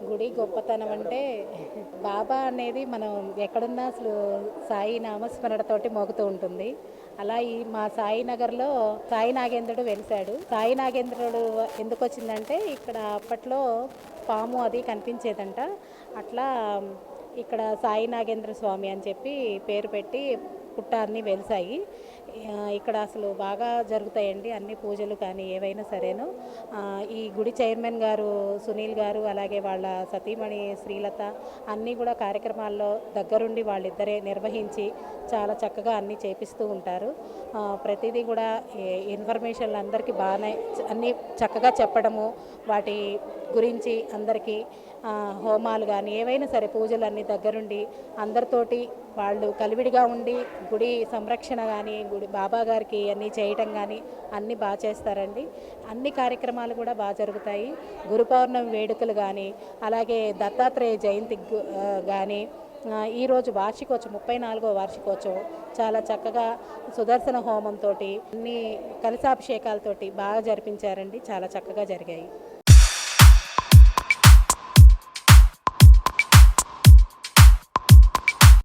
గుడి గొప్పతనం అంటే బాబా అనేది మనం ఎక్కడున్నా అసలు సాయి నామస్మరణతోటి మోగుతూ ఉంటుంది. అలా ఈ మా సాయినగర్లో సాయి నాగేంద్రుడు వెలిశాడు. సాయి నాగేంద్రుడు ఎందుకు వచ్చిందంటే ఇక్కడ అప్పట్లో పాము అది కనిపించేదంట. అట్లా ఇక్కడ సాయి నాగేంద్ర స్వామి అని చెప్పి పేరు పెట్టి పుట్ట అన్నీ వెలిసాయి. ఇక్కడ అసలు బాగా జరుగుతాయండి అన్ని పూజలు కానీ ఏవైనా సరేను. ఈ గుడి చైర్మన్ గారు సునీల్ గారు, అలాగే వాళ్ళ సతీమణి శ్రీలత అన్నీ కూడా కార్యక్రమాల్లో దగ్గరుండి వాళ్ళిద్దరే నిర్వహించి చాలా చక్కగా అన్నీ చేపిస్తూ ఉంటారు. ప్రతిదీ కూడా ఇన్ఫర్మేషన్లు అందరికీ బాగానే అన్నీ చక్కగా చెప్పడము, వాటి గురించి అందరికీ హోమాలు కానీ ఏవైనా సరే పూజలు అన్నీ దగ్గరుండి అందరితోటి వాళ్ళు కలివిడిగా ఉండి గుడి సంరక్షణ కానీ గుడి బాబా గారికి అన్నీ చేయటం కానీ అన్నీ బాగా చేస్తారండి. అన్ని కార్యక్రమాలు కూడా బాగా జరుగుతాయి. గురు పౌర్ణమి వేడుకలు కానీ, అలాగే దత్తాత్రేయ జయంతి కానీ, ఈరోజు వార్షికోత్సవం 34వ వార్షికోత్సవం చాలా చక్కగా సుదర్శన హోమంతో అన్ని కలశాభిషేకాలతోటి బాగా జరిపించారండి. చాలా చక్కగా జరిగాయి.